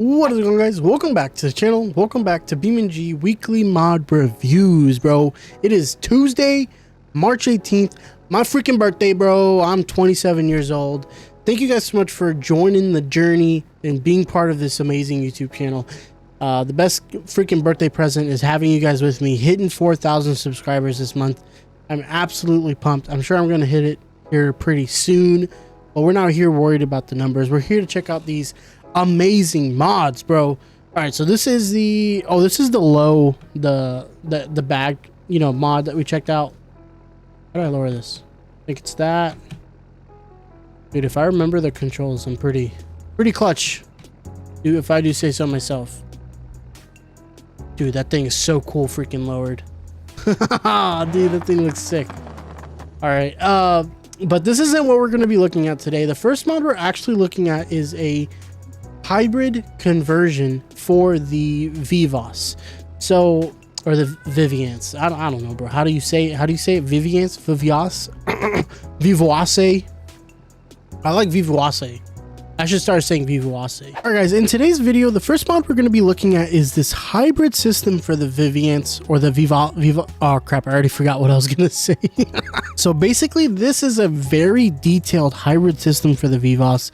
What is going on, guys? Welcome back to the channel. Welcome back to BeamNG weekly mod reviews, bro. It is Tuesday, March 18th, my freaking birthday, bro. I'm 27 years old. Thank you guys so much for joining the journey and being part of this amazing YouTube channel. The best freaking birthday present is having you guys with me, hitting 4,000 subscribers this month. I'm absolutely pumped. I'm sure I'm going to hit it here pretty soon, but we're not here worried about the numbers. We're here to check out these amazing mods, bro. All right, so this is the low, the bag, mod that we checked out. How do I lower this? I think it's that. Dude, if I remember the controls, I'm pretty clutch, dude, if I do say so myself. Dude, that thing is so cool, freaking lowered. Dude, that thing looks sick. All right, but this isn't what we're going to be looking at today. The first mod we're actually looking at is a hybrid conversion for the Vivace, or the Vivace. I don't know, bro. How do you say it? Vivace? Vivace. I like Vivace. I should start saying Vivace. All right, guys, in today's video, the first mod we're going to be looking at is this hybrid system for the Vivace, or the Viva. Oh crap, I already forgot what I was going to say. So basically, this is a very detailed hybrid system for the Vivace.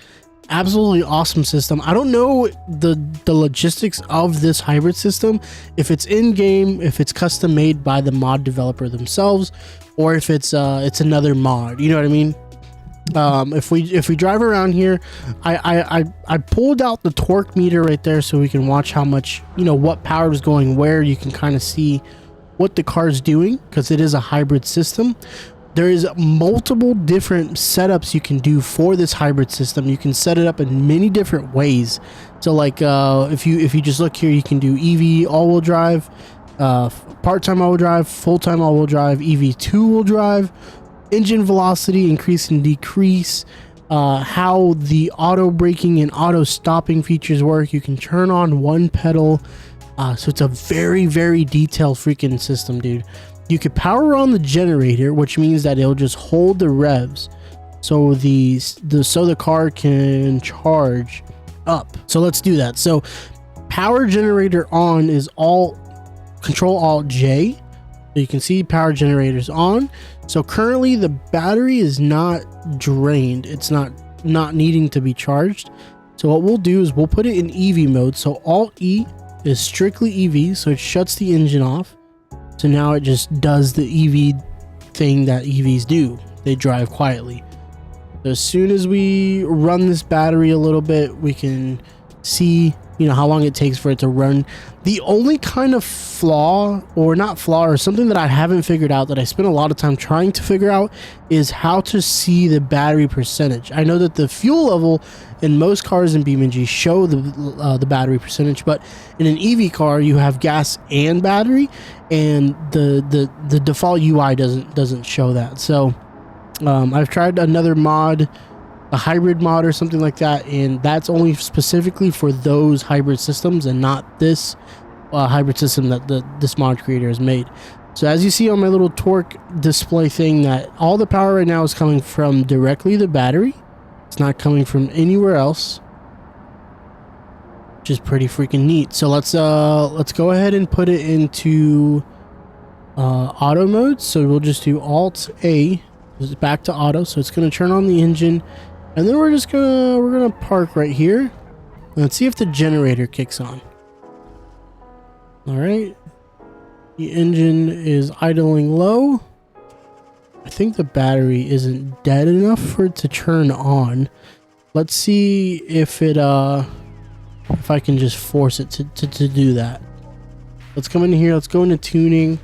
Absolutely awesome system. I don't know the logistics of this hybrid system, if it's in game, if it's custom made by the mod developer themselves, or if it's another mod, you know what I mean? If we drive around here, I pulled out the torque meter right there so we can watch how much, what power is going where. You can kind of see what the car is doing because it is a hybrid system. There is multiple different setups you can do for this hybrid system. You can set it up in many different ways. So like if you just look here, you can do EV all-wheel drive, part-time all-wheel drive, full-time all-wheel drive, EV two-wheel drive, engine velocity increase and decrease, how the auto braking and auto stopping features work. You can turn on one pedal. So it's a very detailed freaking system, dude. You could power on the generator, which means that it'll just hold the revs so the car can charge up. So let's do that. So power generator on is Control Alt J. So you can see power generators on. So currently the battery is not drained. It's not needing to be charged. So what we'll do is we'll put it in EV mode. So Alt E is strictly EV, so it shuts the engine off. So now it just does the EV thing that EVs do. They drive quietly. So as soon as we run this battery a little bit, we can see, how long it takes for it to run. The only kind of flaw, or something that I haven't figured out, that I spent a lot of time trying to figure out, is how to see the battery percentage. I know that the fuel level in most cars in BeamNG show the battery percentage, but in an EV car you have gas and battery, and the default UI doesn't show that. So I've tried another mod, a hybrid mod or something like that, and that's only specifically for those hybrid systems and not this hybrid system that this mod creator has made. So as you see on my little torque display thing, that all the power right now is coming from directly the battery. It's not coming from anywhere else, which is pretty freaking neat. So let's go ahead and put it into auto mode. So we'll just do Alt A, back to auto. So it's going to turn on the engine, and then we're gonna park right here. Let's see if the generator kicks on. All right, the engine is idling low. I think the battery isn't dead enough for it to turn on. Let's see if if I can just force it to do that. Let's come in here. Let's go into tuning.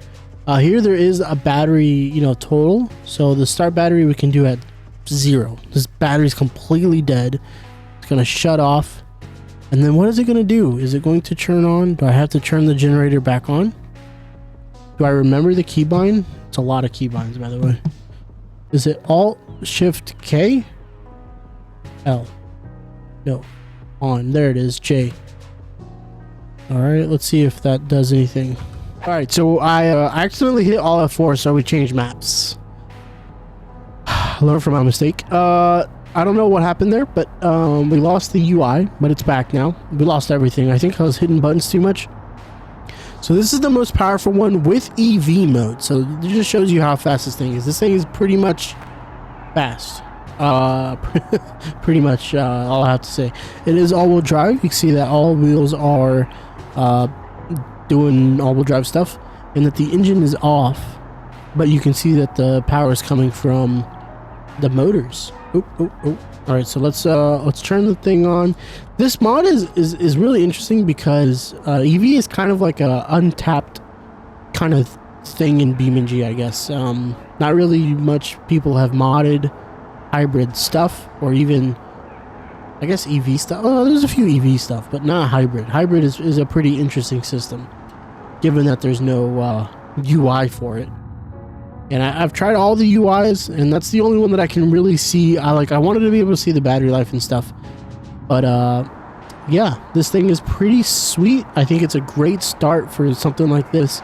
Here there is a battery, total. So the start battery we can do at 0. This battery is completely dead. It's gonna shut off. And then what is it gonna do? Is it going to turn on? Do I have to turn the generator back on? Do I remember the keybind? It's a lot of keybinds, by the way. Is it Alt Shift K? L. No. On. There it is. J. All right. Let's see if that does anything. All right. So I accidentally hit Alt F4, so we changed maps. Learn from my mistake. I don't know what happened there, but we lost the UI, but it's back now. We lost everything. I think I was hitting buttons too much. So this is the most powerful one with EV mode. So it just shows you how fast this thing is. This thing is pretty much fast. Pretty much all I have to say. It is all-wheel drive. You can see that all wheels are doing all-wheel drive stuff, and that the engine is off, but you can see that the power is coming from the motors. All right, so let's turn the thing on. This mod is really interesting because EV is kind of like a untapped kind of thing in BeamNG, I guess. Not really much people have modded hybrid stuff, or even I guess EV stuff. Oh, there's a few EV stuff, but not hybrid. Hybrid is a pretty interesting system, given that there's no UI for it. And I've tried all the UIs, and that's the only one that I can really see. I wanted to be able to see the battery life and stuff. But yeah, this thing is pretty sweet. I think it's a great start for something like this.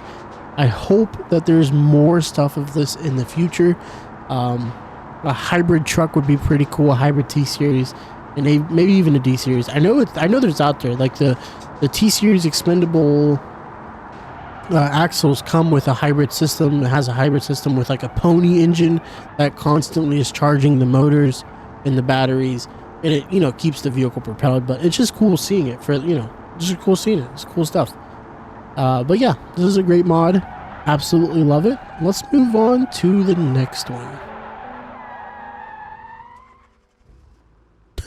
I hope that there's more stuff of this in the future. A hybrid truck would be pretty cool, a hybrid T-Series, and maybe even a D-Series. I know there's out there, like the T-Series expendable axles come with a hybrid system. It has a hybrid system with like a pony engine that constantly is charging the motors and the batteries, and it, you know, keeps the vehicle propelled. But it's just cool seeing it, for, you know, just cool seeing it. It's cool stuff. But yeah, this is a great mod. Absolutely love it. Let's move on to the next one.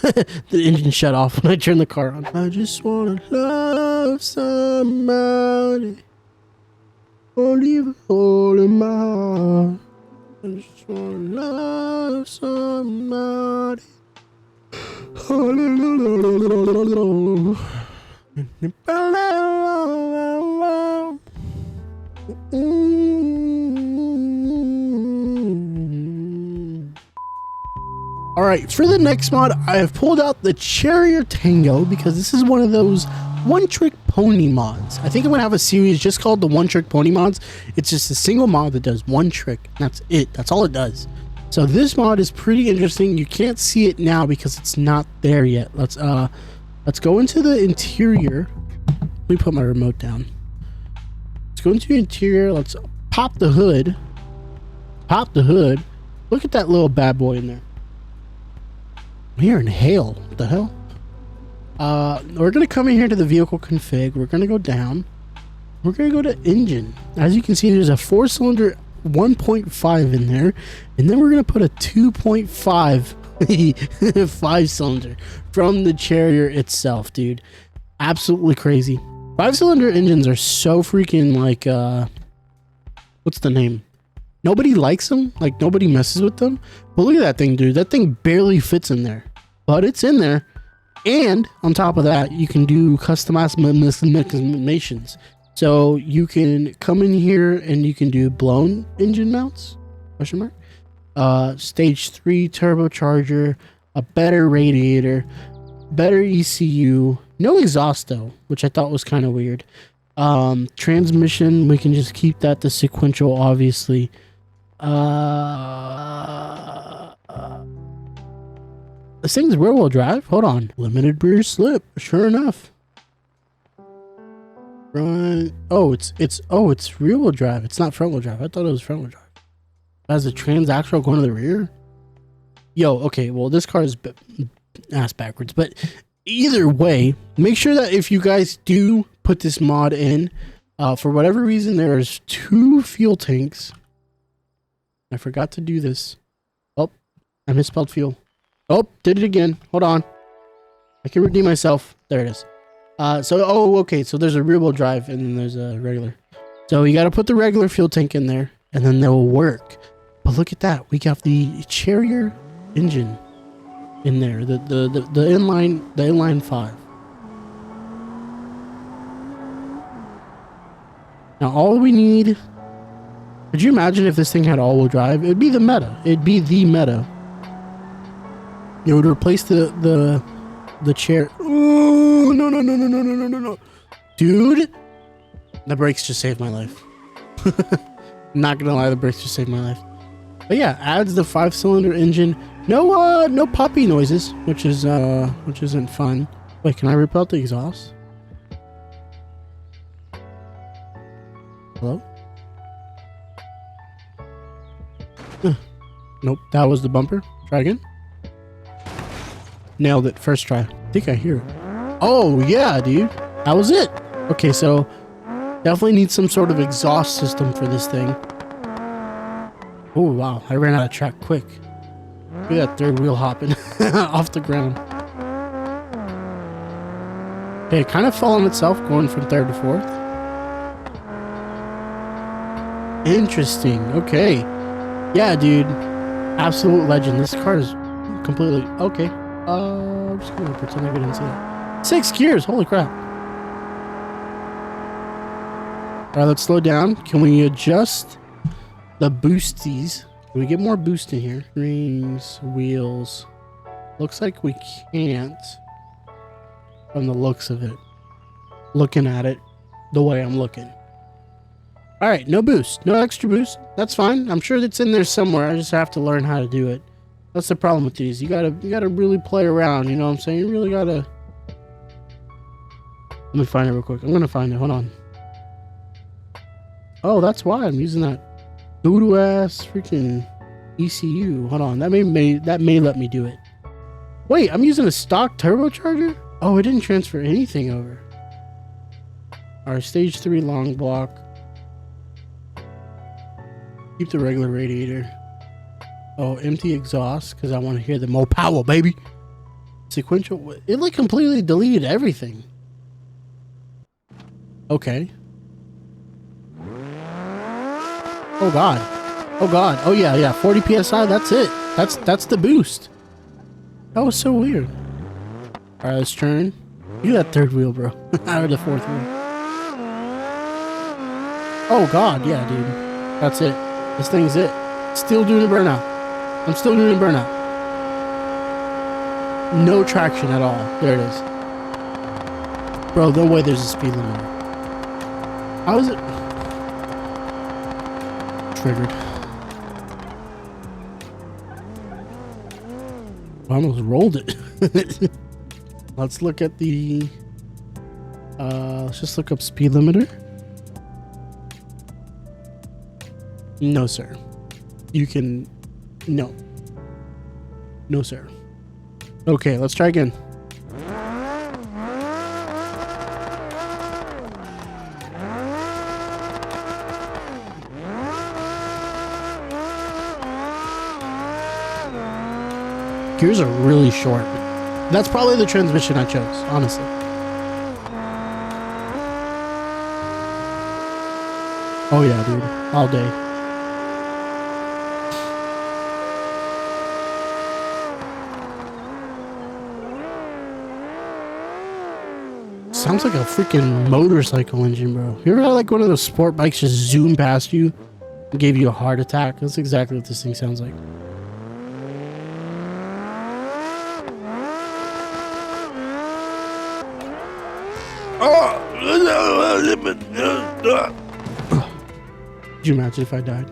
The engine shut off when I turned the car on. I just wanna love somebody. Or leave a hole in my heart. I just wanna love somebody. Alright, for the next mod, I have pulled out the Chariot Tango because this is one of those one-trick pony mods. I think I'm gonna have a series just called the one-trick pony mods. It's just a single mod that does one trick. That's it. That's all it does. So this mod is pretty interesting. You can't see it now because it's not there yet. Let's go into the interior. Let me put my remote down. Let's go into the interior. Let's pop the hood. Pop the hood. Look at that little bad boy in there. I'm hearing hail. What the hell? We're gonna come in here to the vehicle config. We're gonna go down. We're gonna go to engine. As you can see, there's a 4-cylinder 1.5 in there, and then we're gonna put a 2.5 5-cylinder from the Chariot itself, dude. Absolutely crazy. 5-cylinder engines are so freaking like what's the name? Nobody likes them. Like, nobody messes with them. But look at that thing, dude. That thing barely fits in there, but it's in there. And on top of that, you can do customizations. So you can come in here and you can do blown engine mounts, question mark, stage 3 turbocharger, a better radiator, better ECU, no exhaust though, which I thought was kind of weird. Transmission, we can just keep that to sequential, obviously. This thing's rear-wheel drive. Hold on. Limited rear slip. Sure enough. Front. Oh, it's rear-wheel drive. It's not front-wheel drive. I thought it was front-wheel drive. It has a transaxle going to the rear. Yo, okay. Well, this car is ass backwards, but either way, make sure that if you guys do put this mod in, for whatever reason, there's 2 fuel tanks. I forgot to do this. Oh, I misspelled fuel. Oh, did it again. Hold on. I can redeem myself. There it is. Okay. So there's a rear wheel drive and then there's a regular. So you got to put the regular fuel tank in there and then they'll work. But look at that. We got the Chariot engine in there. The inline 5. Now all we need. Could you imagine if this thing had all-wheel drive? It'd be the meta. It'd be the meta. It would replace the chair. Oh, no. Dude, the brakes just saved my life. Not gonna lie, the brakes just saved my life. But yeah, adds the 5-cylinder engine, No puppy noises, which isn't fun. Wait, can I rip out the exhaust? Hello? Nope, that was the bumper. Try again. Nailed it, first try. I think I hear it. Oh yeah, dude, that was it. Okay, so definitely need some sort of exhaust system for this thing. Oh wow, I ran out of track quick. Look at that third wheel hopping off the ground. Okay, it kind of fell on itself going from third to fourth. Interesting. Okay. Yeah, dude. Absolute legend. This car is completely... Okay. I'm just gonna pretend I didn't see that. 6 gears. Holy crap. Alright, let's slow down. Can we adjust the boosties? Can we get more boost in here? Rings, wheels. Looks like we can't from the looks of it. Looking at it the way I'm looking. Alright, no boost. No extra boost. That's fine. I'm sure it's in there somewhere. I just have to learn how to do it. That's the problem with these. You gotta really play around, you know what I'm saying? You really gotta... Let me find it real quick. I'm gonna find it. Hold on. Oh, that's why I'm using that voodoo ass freaking ECU. Hold on, that may let me do it. Wait, I'm using a stock turbocharger? Oh, it didn't transfer anything over. Our stage 3 long block. Keep the regular radiator. Oh, empty exhaust because I want to hear the more power, baby. Sequential. It like completely deleted everything. Okay. Oh god. Oh god. Oh yeah, yeah. 40 PSI, that's it. That's the boost. That was so weird. Alright, let's turn. You that third wheel, bro. Or the fourth wheel. Oh god, yeah, dude. That's it. This thing's it. Still doing the burnout. I'm still doing the burnout. No traction at all. There it is. Bro, no way there's a speed limit. How is it? Triggered. I almost rolled it. Let's look at the... let's just look up speed limiter. No, sir. You can... No. No, sir. Okay, let's try again. Gears are really short. That's probably the transmission I chose, honestly. Oh yeah, dude. All day. Sounds like a freaking motorcycle engine, bro. You ever had like one of those sport bikes just zoom past you and gave you a heart attack? That's exactly what this thing sounds like. Could you imagine if I died?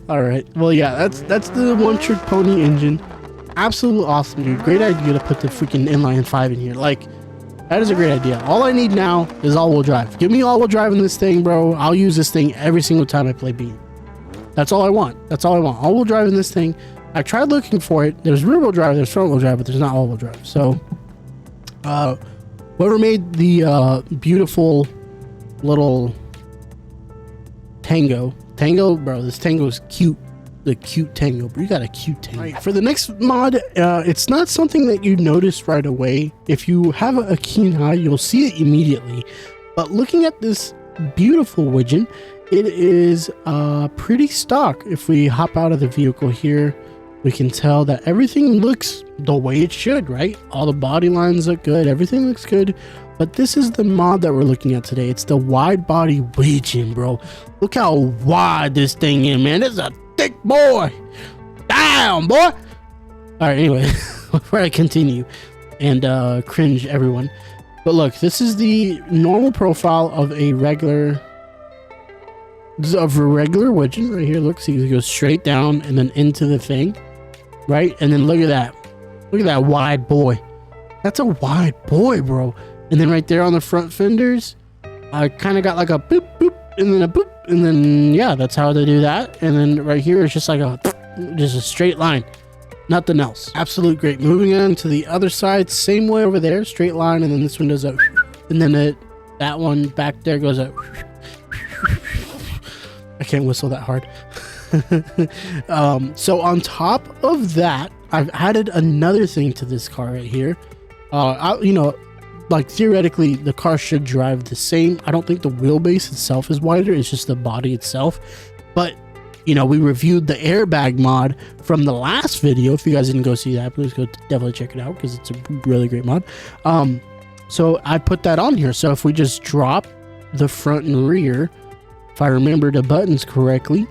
All right. Well, yeah, that's the one trick pony engine. Absolutely awesome, dude. Great idea to put the freaking inline 5 in here. Like, that is a great idea. All I need now is all-wheel drive. Give me all-wheel drive in this thing, bro. I'll use this thing every single time I play Beam. That's all I want. That's all I want. All-wheel drive in this thing. I tried looking for it. There's rear-wheel drive, there's front-wheel drive, but there's not all-wheel drive. So, whoever made the beautiful little Tango, bro, this Tango is cute. The cute Tango, bro. You got a cute Tango. Right. For the next mod, it's not something that you notice right away. If you have a keen eye, you'll see it immediately. But looking at this beautiful Wigeon, it is pretty stock. If we hop out of the vehicle here, we can tell that everything looks the way it should, right? All the body lines look good. Everything looks good. But this is the mod that we're looking at today. It's the Widebody Wigeon, bro. Look how wide this thing is, man. It's a thick boy. Damn, boy. All right, anyway, before I continue and cringe everyone. But look, this is the normal profile of a regular Wigeon right here. Look, see, it goes straight down and then into the thing. right? And then look at that. Look at that wide boy. That's a wide boy, bro. And then right there on the front fenders, I kind of got like a boop, boop, and then a boop. And then, yeah, that's how they do that. And then right here, it's just like just a straight line. Nothing else. Absolute great. Moving on to the other side, same way over there, straight line. And then this one does a, and then that one back there goes a, I can't whistle that hard. So on top of that, I've added another thing to this car right here. You know, like theoretically the car should drive the same. I don't think the wheelbase itself is wider, it's just the body itself. But you know, we reviewed the airbag mod from the last video. If you guys didn't go see that, please go definitely check it out because it's a really great mod. So I put that on here. So if we just drop the front and rear, if I remember the buttons correctly,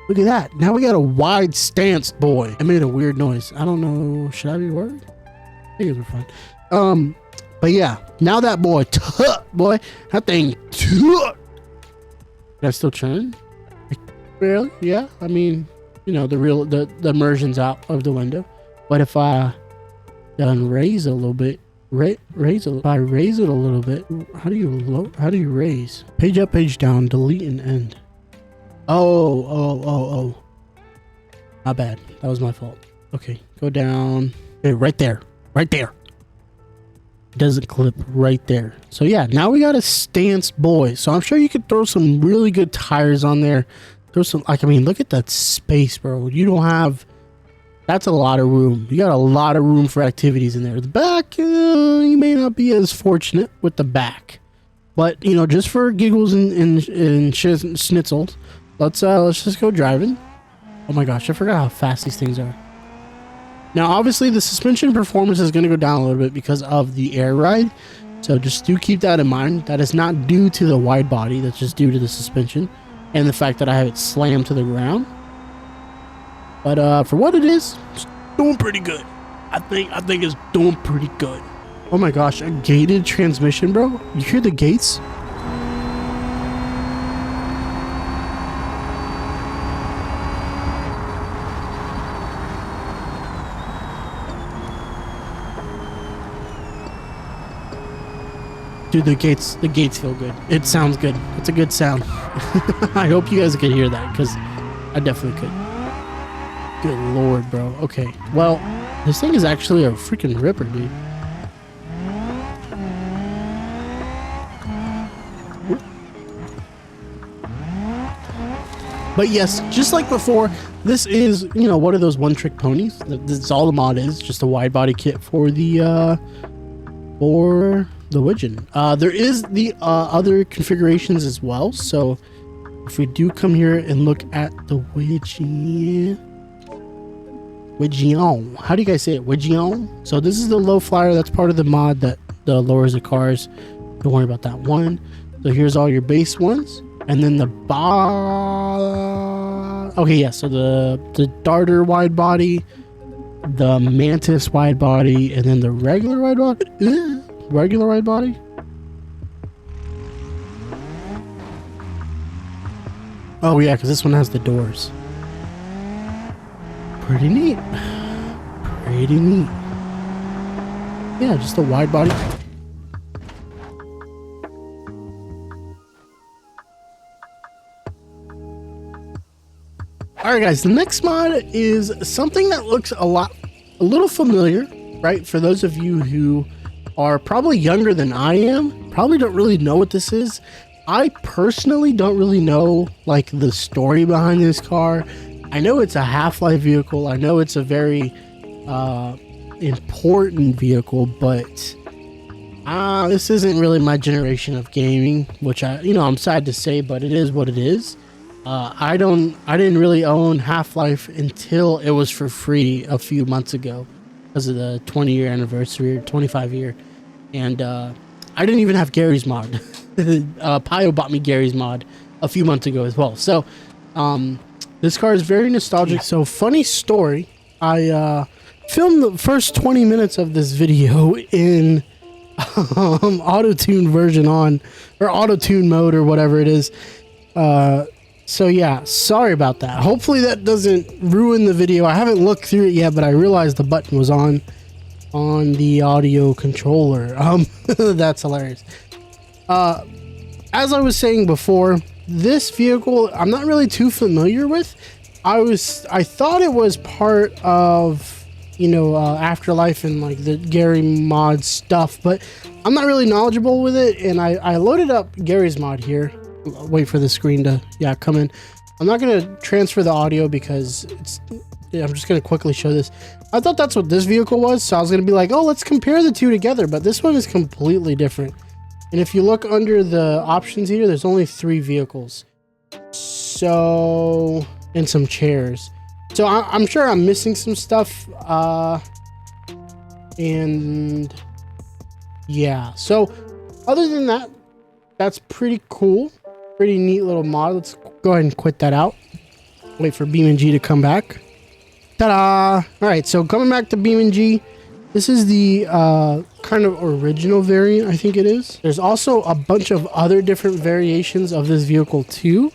look at that. Now we got a wide stance boy. I made a weird noise. I don't know. Should I be worried? I think it was fine. But yeah, now that boy, boy, that thing, can I still turn? Barely, yeah. I mean, you know, the immersion's out of the window. But if I raise it a little bit, if I raise it a little bit, how do you raise? Page up, page down, delete and end. Oh. My bad. That was my fault. Okay, go down. Okay, right there. Doesn't clip right there. So yeah, now we got a stance boy. So I'm sure you could throw some really good tires on there. Throw some, like, I mean, look at that space, bro. You don't have, that's a lot of room. You got a lot of room for activities in there. The back, you may not be as fortunate with the back, but you know, just for giggles and schnitzels, let's just go driving. Oh my gosh, I forgot how fast these things are. Now, obviously, the suspension performance is going to go down a little bit because of the air ride. So just do keep that in mind. That is not due to the wide body. That's just due to the suspension and the fact that I have it slammed to the ground. But for what it is, it's doing pretty good. I think it's doing pretty good. Oh my gosh, a gated transmission, bro. You hear the gates? Dude, the gates feel good. It sounds good. It's a good sound. I hope you guys could hear that because I definitely could. Good lord, bro. Okay, well, this thing is actually a freaking ripper, dude. But yes, just like before, this is, you know, one of those one-trick ponies. That's all the mod is, just a wide body kit for the Wigeon. There is the other configurations as well. So if we do come here and look at the Wigeon, how do you guys say it? Wigeon. So this is the low flyer. That's part of the mod that lowers the cars. Don't worry about that one. So here's all your base ones, and then the okay, yeah. So the Darter wide body, the Mantis wide body, and then the regular wide body. Regular wide body. Oh yeah, because this one has the doors. Pretty neat. Pretty neat. Yeah, just a wide body. Alright guys, the next mod is something that looks a little familiar, right? For those of you who are probably younger than I am, probably don't really know what this is. I personally don't really know like the story behind this car. I know it's a Half-Life vehicle. I know it's a very important vehicle, but this isn't really my generation of gaming, which I'm sad to say, but it is what it is. I didn't really own Half-Life until it was for free a few months ago because of the 20-year anniversary or 25-year, and I didn't even have Gary's mod. Pio bought me Gary's mod a few months ago as well. So this car is very nostalgic. So funny story, I filmed the first 20 minutes of this video in auto-tune version on, or auto-tune mode or whatever it is. So yeah, sorry about that. Hopefully that doesn't ruin the video. I haven't looked through it yet, but I realized the button was on the audio controller. That's hilarious. As I was saying before, this vehicle I'm not really too familiar with. I thought it was part of, you know, Afterlife and like the Gary mod stuff, but I'm not really knowledgeable with it, and I loaded up Gary's mod here. Wait for the screen to come in. I'm not gonna transfer the audio because I'm just gonna quickly show this. I thought that's what this vehicle was, so I was gonna be like, oh, let's compare the two together, but this one is completely different. And if you look under the options here, there's only 3 vehicles, so, and some chairs. So I'm sure I'm missing some stuff, and yeah. So other than that, that's pretty cool. Pretty neat little mod. Let's go ahead and quit that out. Wait for BeamNG to come back. Ta-da! All right, so coming back to BeamNG, this is the kind of original variant, I think it is. There's also a bunch of other different variations of this vehicle too.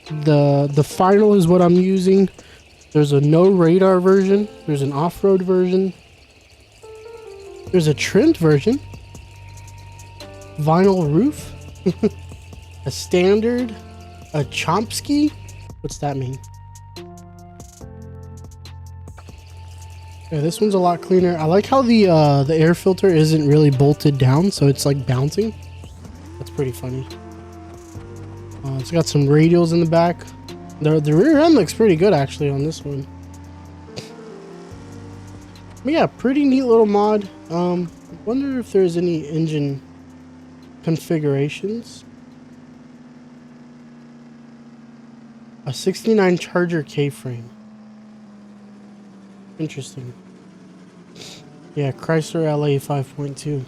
The final is what I'm using. There's a no radar version. There's an off-road version. There's a trimmed version. Vinyl roof. A standard, a Chomsky. What's that mean? Yeah, this one's a lot cleaner. I like how the air filter isn't really bolted down, so it's like bouncing. That's pretty funny. It's got some radials in the back. The rear end looks pretty good actually on this one. But yeah, pretty neat little mod. Wonder if there's any engine configurations. A 69 Charger K-frame. Interesting. Yeah, Chrysler LA 5.2.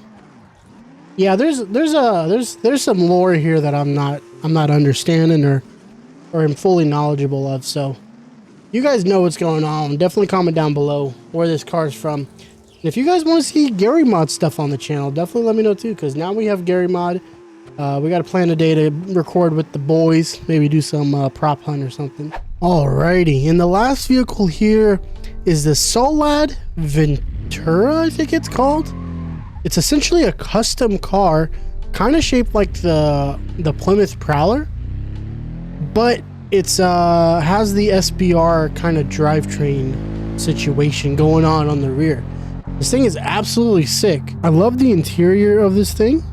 Yeah, there's some lore here that I'm not understanding or am fully knowledgeable of. So, you guys know what's going on. Definitely comment down below where this car is from. And if you guys want to see Gary mod stuff on the channel, definitely let me know too. Because now we have Gary mod. We got to plan a day to record with the boys. Maybe do some prop hunt or something. Alrighty, and the last vehicle here is the Soliad Ventera, I think it's called. It's essentially a custom car, kind of shaped like the Plymouth Prowler, but it's has the SBR kind of drivetrain situation going on the rear. This thing is absolutely sick. I love the interior of this thing.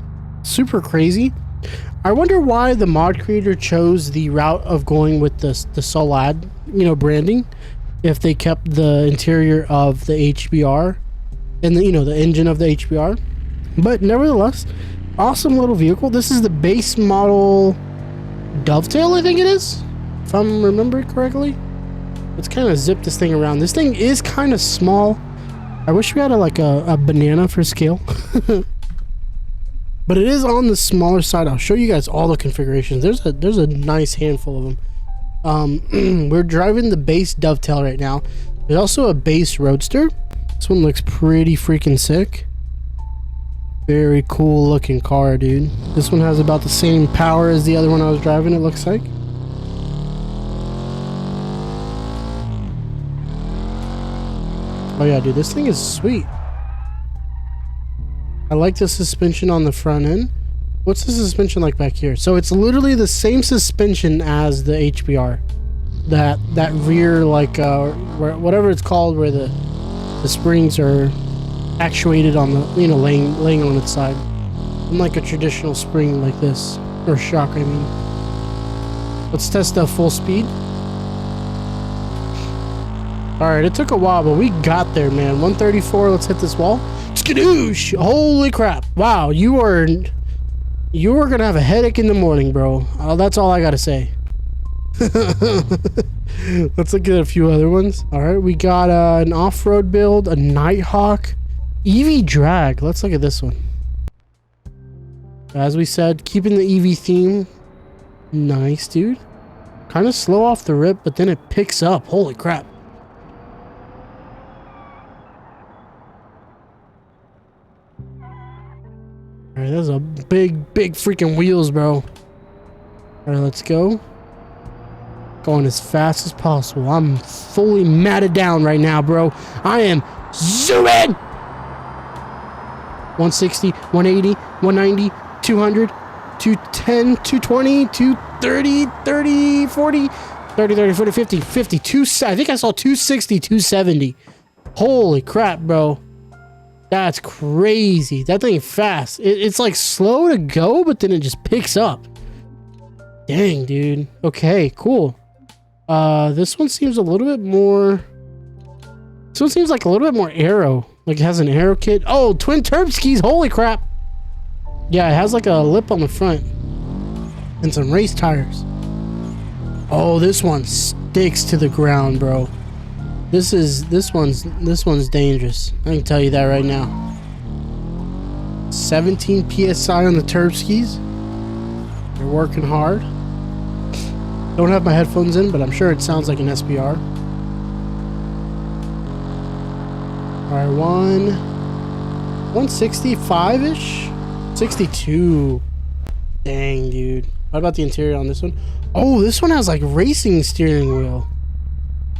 Super crazy. I wonder why the mod creator chose the route of going with the Soliad, you know, branding, if they kept the interior of the HBR and the engine of the HBR. But nevertheless, awesome little vehicle. This is the base model Dovetail, I think it is, if I'm remembering correctly. Let's kind of zip this thing around. This thing is kind of small. I wish we had a banana for scale. But it is on the smaller side. I'll show you guys all the configurations. There's a nice handful of them. We're driving the base Dovetail right now. There's also a base Roadster. This one looks pretty freaking sick. Very cool looking car, dude. This one has about the same power as the other one I was driving, it looks like. Oh yeah, dude, this thing is sweet. I like the suspension on the front end. What's the suspension like back here? So it's literally the same suspension as the HBR. That rear, like whatever it's called, where the springs are actuated on the, laying on its side. Unlike a traditional spring like this, or shock, I mean. Let's test the full speed. All right, it took a while, but we got there, man. 134. Let's hit this wall. Skadoosh! Holy crap! Wow, you are gonna have a headache in the morning, bro. That's all I gotta say. Let's look at a few other ones. All right, we got an off-road build, a Nighthawk, EV drag. Let's look at this one. As we said, keeping the EV theme. Nice, dude. Kind of slow off the rip, but then it picks up. Holy crap. Alright, those are big freaking wheels, bro. Alright, let's go. Going as fast as possible. I'm fully matted down right now, bro. I am zooming. 160, 180, 190, 200, 210, 220, 230, 30, 40, 30, 30, 40, 50, 50, I think I saw 260, 270. Holy crap, bro. That's crazy. That thing fast. It's like slow to go, but then it just picks up. Dang, dude. Okay, cool. This one seems a little bit more... This one seems like a little bit more aero. Like it has an aero kit. Oh, twin turb skis. Holy crap. Yeah, it has like a lip on the front. And some race tires. Oh, this one sticks to the ground, bro. This one's dangerous. I can tell you that right now. 17 PSI on the turb skis. They're working hard. Don't have my headphones in, but I'm sure it sounds like an SBR. All right, 165-ish? 62. Dang, dude. What about the interior on this one? Oh, this one has like racing steering wheel.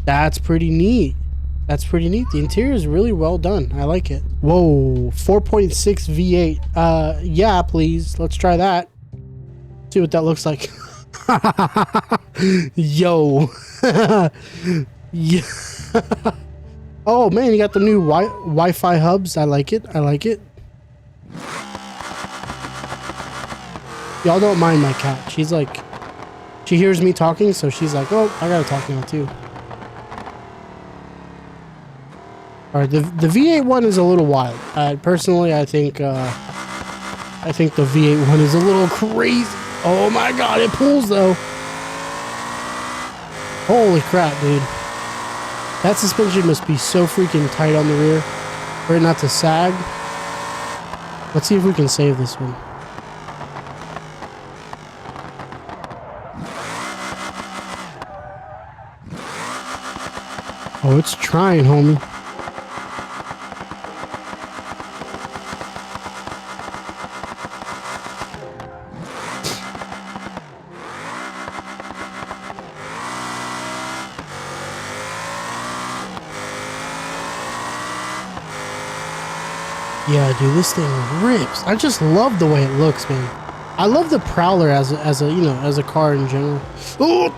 That's pretty neat. That's pretty neat. The interior is really well done. I like it. Whoa, 4.6 V8. Yeah, please. Let's try that. See what that looks like. Yo. Yeah. Oh man, you got the new Wi-Fi hubs. I like it. I like it. Y'all don't mind my cat. She's like, she hears me talking, so she's like, oh, I gotta talk now too. All right, the V8 one is a little wild. Personally, I think the V8 one is a little crazy. Oh my god, it pulls though. Holy crap, dude. That suspension must be so freaking tight on the rear for it not to sag. Let's see if we can save this one. Oh, it's trying, homie. Yeah, dude, this thing rips. I just love the way it looks, man. I love the Prowler as a you know, as a car in general. Oh,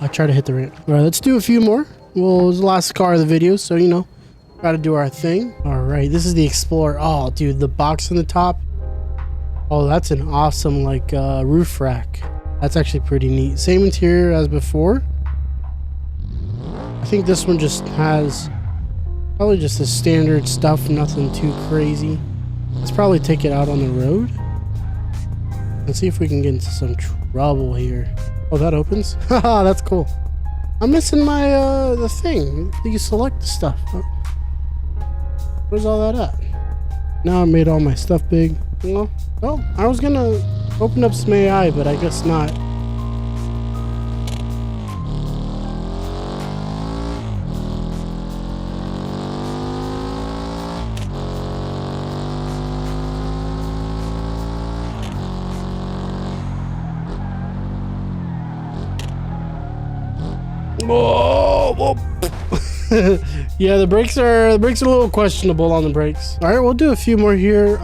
I tried to hit the ramp. All right, let's do a few more. Well, it was the last car of the video, so you know, gotta do our thing. All right, this is the Explorer. Oh, dude, the box on the top. Oh, that's an awesome like roof rack. That's actually pretty neat. Same interior as before. I think this one just has probably just the standard stuff, nothing too crazy. Let's probably take it out on the road. Let's see if we can get into some trouble here. Oh, that opens? Haha, that's cool. I'm missing my, the thing. You select the stuff. Where's all that at? Now I made all my stuff big. Well, I was gonna open up some AI, but I guess not. Whoa. Yeah, the brakes are a little questionable on the brakes. All right, we'll do a few more here.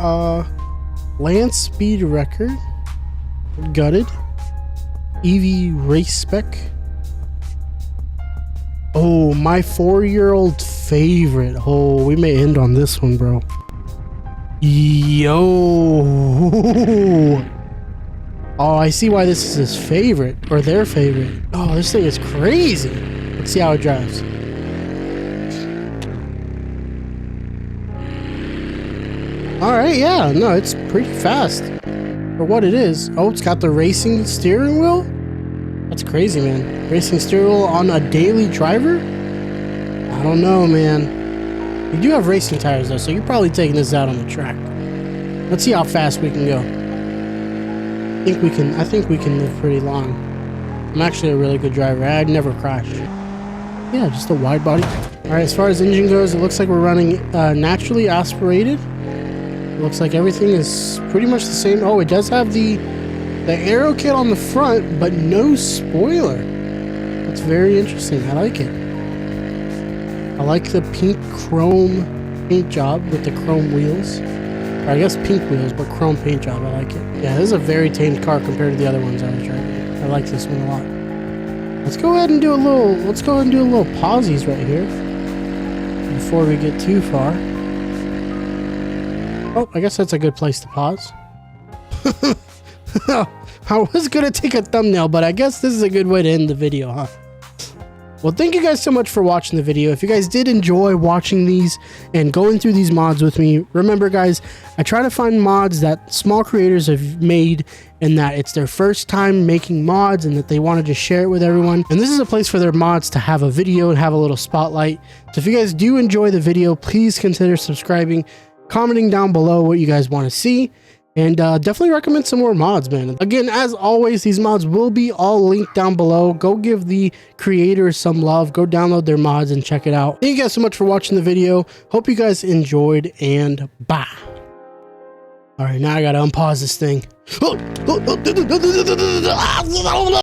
Land speed record, gutted, EV race spec. Oh, my 4-year-old favorite. Oh, we may end on this one, bro. Yo. Oh, I see why this is his favorite, or their favorite. Oh, this thing is crazy. Let's see how it drives. All right, yeah, no, it's pretty fast for what it is. Oh, it's got the racing steering wheel. That's crazy, man. Racing steering wheel on a daily driver? I don't know, man. You do have racing tires though, so you're probably taking this out on the track. Let's see how fast we can go. I think we can live pretty long. I'm actually a really good driver. I'd never crash. Yeah, just a wide body. All right, as far as engine goes, it looks like we're running naturally aspirated. It looks like everything is pretty much the same. Oh, it does have the aero kit on the front, but no spoiler. That's very interesting. I like it. I like the pink chrome paint job with the chrome wheels. Or I guess pink wheels, but chrome paint job. I like it. Yeah, this is a very tamed car compared to the other ones I was driving. I like this one a lot. Let's go ahead and do a little pausies right here before we get too far. Oh, I guess that's a good place to pause. I was gonna take a thumbnail, but I guess this is a good way to end the video, huh? Well, thank you guys so much for watching the video. If you guys did enjoy watching these and going through these mods with me, remember guys, I try to find mods that small creators have made and that it's their first time making mods and that they want to just share it with everyone. And this is a place for their mods to have a video and have a little spotlight. So if you guys do enjoy the video, please consider subscribing, commenting down below what you guys want to see. And definitely recommend some more mods, man. Again, as always, these mods will be all linked down below. Go give the creators some love. Go download their mods and check it out. Thank you guys so much for watching the video. Hope you guys enjoyed, and bye. All right, now I gotta unpause this thing.